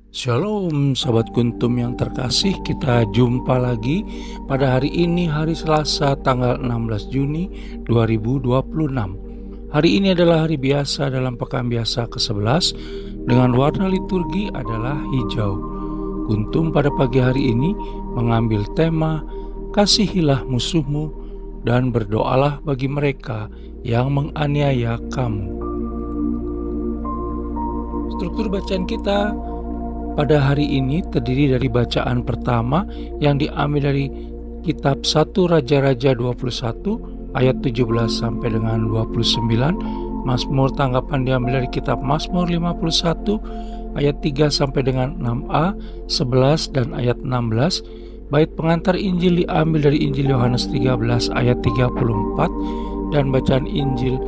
Shalom Sahabat Kuntum yang terkasih, kita jumpa lagi pada hari ini, hari Selasa tanggal 16 Juni 2026. Hari ini adalah hari biasa dalam pekan biasa ke-11 dengan warna liturgi adalah hijau. Kuntum pada pagi hari ini mengambil tema kasihilah musuhmu dan berdoalah bagi mereka yang menganiaya kamu. Struktur bacaan kita pada hari ini terdiri dari bacaan pertama yang diambil dari kitab 1 Raja-Raja 21 ayat 17 sampai dengan 29. Mazmur tanggapan diambil dari kitab Mazmur 51 ayat 3 sampai dengan 6a, 11 dan ayat 16. Bait pengantar Injil diambil dari Injil Yohanes 13 ayat 34 dan bacaan Injil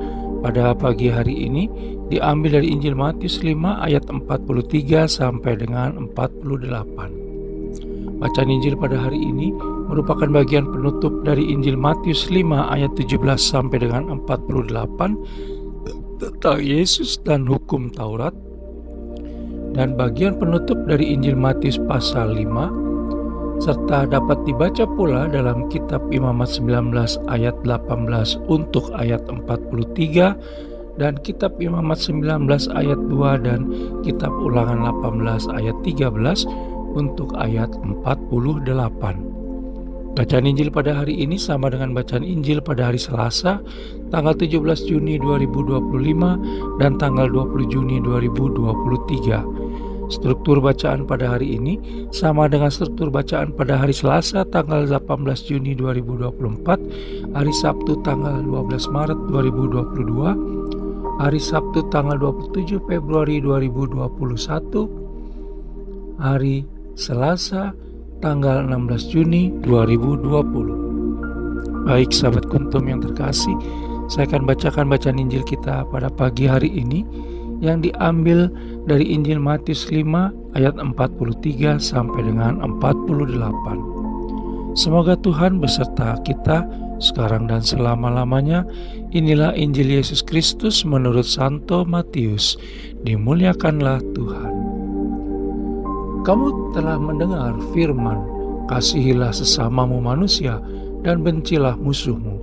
pada pagi hari ini diambil dari Injil Matius 5 ayat 43 sampai dengan 48. Bacaan Injil pada hari ini merupakan bagian penutup dari Injil Matius 5 ayat 17 sampai dengan 48 tentang Yesus dan hukum Taurat, dan bagian penutup dari Injil Matius pasal 5 serta dapat dibaca pula dalam kitab Imamat 19 ayat 18 untuk ayat 43 dan kitab Imamat 19 ayat 2 dan kitab Ulangan 18 ayat 13 untuk ayat 48. Bacaan Injil pada hari ini sama dengan bacaan Injil pada hari Selasa tanggal 17 Juni 2025 dan tanggal 20 Juni 2023. Struktur bacaan pada hari ini sama dengan struktur bacaan pada hari Selasa tanggal 18 Juni 2024, hari Sabtu tanggal 12 Maret 2022, hari Sabtu tanggal 27 Februari 2021, hari Selasa tanggal 16 Juni 2020. Baik sahabat Kuntum yang terkasih, saya akan bacakan bacaan Injil kita pada pagi hari ini yang diambil dari Injil Matius 5 ayat 43 sampai dengan 48. Semoga Tuhan beserta kita sekarang dan selama-lamanya. Inilah Injil Yesus Kristus menurut Santo Matius. Dimuliakanlah Tuhan. Kamu telah mendengar firman, kasihilah sesamamu manusia dan bencilah musuhmu.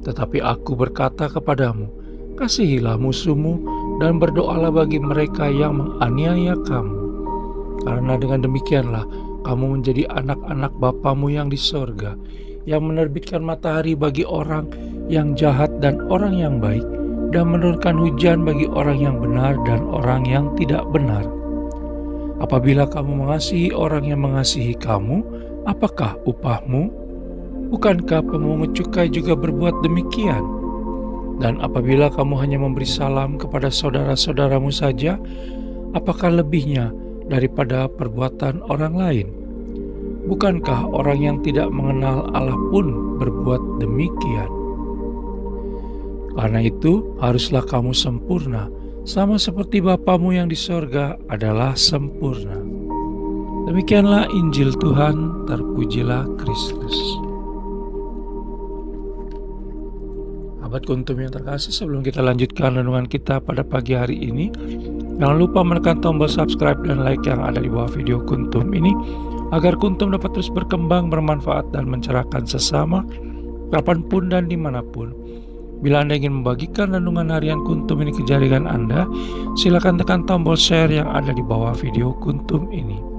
Tetapi aku berkata kepadamu, kasihilah musuhmu dan berdoalah bagi mereka yang menganiaya kamu. Karena dengan demikianlah kamu menjadi anak-anak Bapamu yang di sorga, yang menerbitkan matahari bagi orang yang jahat dan orang yang baik, dan menurunkan hujan bagi orang yang benar dan orang yang tidak benar. Apabila kamu mengasihi orang yang mengasihi kamu, apakah upahmu? Bukankah pemungut cukai juga berbuat demikian? Dan apabila kamu hanya memberi salam kepada saudara-saudaramu saja, apakah lebihnya daripada perbuatan orang lain? Bukankah orang yang tidak mengenal Allah pun berbuat demikian? Karena itu, haruslah kamu sempurna, sama seperti Bapamu yang di sorga adalah sempurna. Demikianlah Injil Tuhan, terpujilah Kristus. Sahabat Kuntum yang terkasih, sebelum kita lanjutkan renungan kita pada pagi hari ini, jangan lupa menekan tombol subscribe dan like yang ada di bawah video Kuntum ini, agar Kuntum dapat terus berkembang, bermanfaat, dan mencerahkan sesama, kapanpun dan dimanapun. Bila Anda ingin membagikan renungan harian Kuntum ini ke jaringan Anda, silakan tekan tombol share yang ada di bawah video Kuntum ini.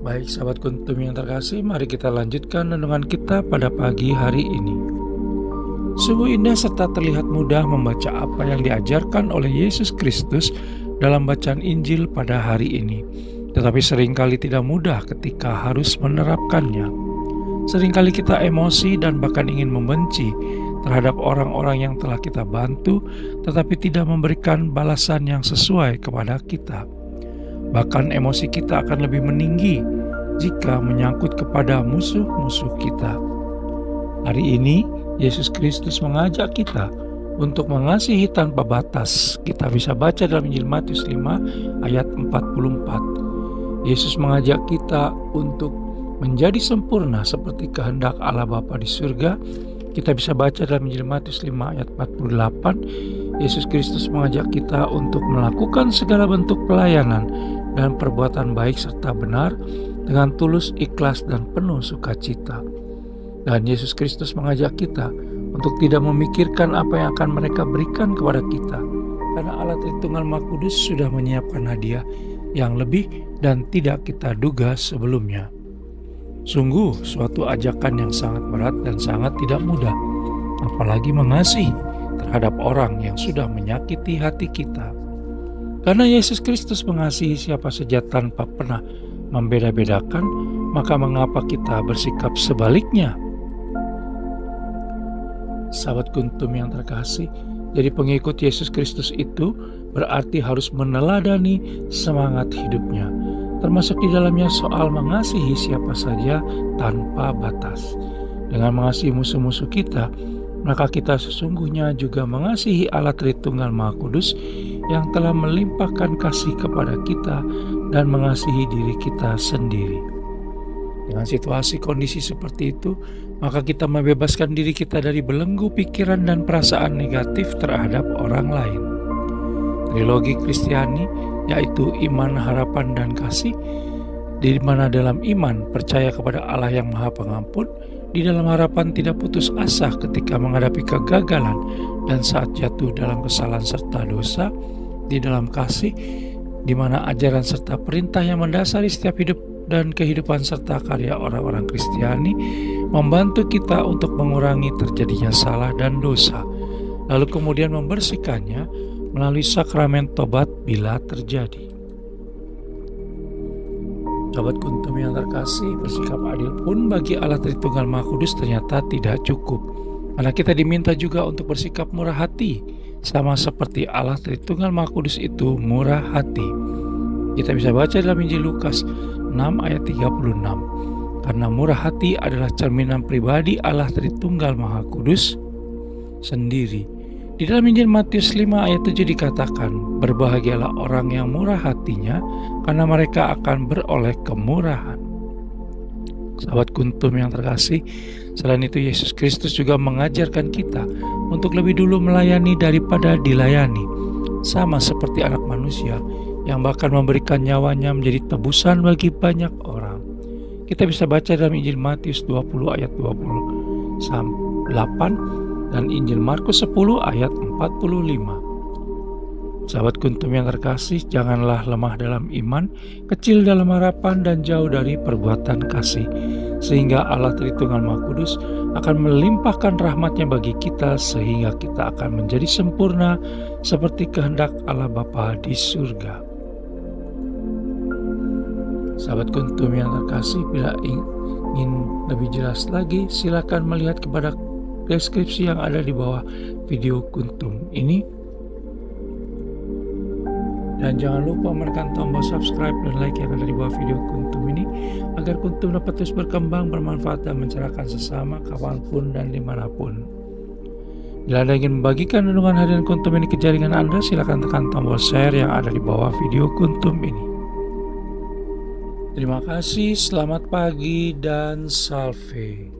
Baik sahabat Kuntum yang terkasih, mari kita lanjutkan renungan kita pada pagi hari ini. Sungguh indah serta terlihat mudah membaca apa yang diajarkan oleh Yesus Kristus dalam bacaan Injil pada hari ini. Tetapi seringkali tidak mudah ketika harus menerapkannya. Seringkali kita emosi dan bahkan ingin membenci terhadap orang-orang yang telah kita bantu, tetapi tidak memberikan balasan yang sesuai kepada kita. Bahkan emosi kita akan lebih meninggi jika menyangkut kepada musuh-musuh kita. Hari ini, Yesus Kristus mengajak kita untuk mengasihi tanpa batas. Kita bisa baca dalam Injil Matius 5 ayat 44. Yesus mengajak kita untuk menjadi sempurna seperti kehendak Allah Bapa di surga, Kita bisa baca dalam Injil Matius 5 ayat 48, Yesus Kristus mengajak kita untuk melakukan segala bentuk pelayanan dan perbuatan baik serta benar dengan tulus, ikhlas, dan penuh sukacita. Dan Yesus Kristus mengajak kita untuk tidak memikirkan apa yang akan mereka berikan kepada kita, karena Allah Tritunggal Maha Kudus sudah menyiapkan hadiah yang lebih dan tidak kita duga sebelumnya. Sungguh suatu ajakan yang sangat berat dan sangat tidak mudah, apalagi mengasihi terhadap orang yang sudah menyakiti hati kita. Karena Yesus Kristus mengasihi siapa saja tanpa pernah membeda-bedakan, maka mengapa kita bersikap sebaliknya? Sahabat Kuntum yang terkasih, jadi pengikut Yesus Kristus itu berarti harus meneladani semangat hidupnya, termasuk di dalamnya soal mengasihi siapa saja tanpa batas. Dengan mengasihi musuh-musuh kita, maka kita sesungguhnya juga mengasihi Allah Tritunggal Maha Kudus yang telah melimpahkan kasih kepada kita dan mengasihi diri kita sendiri. Dengan situasi kondisi seperti itu, maka kita membebaskan diri kita dari belenggu pikiran dan perasaan negatif terhadap orang lain. Trilogi Kristiani, yaitu iman, harapan, dan kasih, di mana dalam iman percaya kepada Allah yang Maha Pengampun, di dalam harapan tidak putus asa ketika menghadapi kegagalan dan saat jatuh dalam kesalahan serta dosa, di dalam kasih, di mana ajaran serta perintah yang mendasari setiap hidup dan kehidupan serta karya orang-orang Kristiani membantu kita untuk mengurangi terjadinya salah dan dosa, lalu kemudian membersihkannya melalui sakramen tobat bila terjadi. Sahabat Kuntum yang terkasih, bersikap adil pun bagi Allah Tritunggal Maha Kudus ternyata tidak cukup, karena kita diminta juga untuk bersikap murah hati, sama seperti Allah Tritunggal Maha Kudus itu murah hati. Kita bisa baca dalam Injil Lukas 6 ayat 36, karena murah hati adalah cerminan pribadi Allah Tritunggal Maha Kudus sendiri. Di dalam Injil Matius 5 ayat 7 dikatakan, berbahagialah orang yang murah hatinya, karena mereka akan beroleh kemurahan. Sahabat Kuntum yang terkasih, selain itu Yesus Kristus juga mengajarkan kita untuk lebih dulu melayani daripada dilayani, sama seperti anak manusia yang bahkan memberikan nyawanya menjadi tebusan bagi banyak orang. Kita bisa baca dalam Injil Matius 20 ayat 28 dan Injil Markus 10 ayat 45. Sahabat Kuntum yang terkasih, janganlah lemah dalam iman, kecil dalam harapan, dan jauh dari perbuatan kasih, sehingga Allah Tritunggal Maha Kudus akan melimpahkan rahmat-Nya bagi kita, sehingga kita akan menjadi sempurna seperti kehendak Allah Bapa di surga. Sahabat Kuntum yang terkasih, bila ingin lebih jelas lagi, silakan melihat kepada deskripsi yang ada di bawah video Kuntum ini. Dan jangan lupa menekan tombol subscribe dan like yang ada di bawah video Kuntum ini, agar Kuntum dapat terus berkembang, bermanfaat, dan mencerahkan sesama kapanpun dan dimanapun. Bila Anda ingin membagikan renungan harian Kuntum ini ke jaringan Anda, silakan tekan tombol share yang ada di bawah video Kuntum ini. Terima kasih, selamat pagi, dan salve.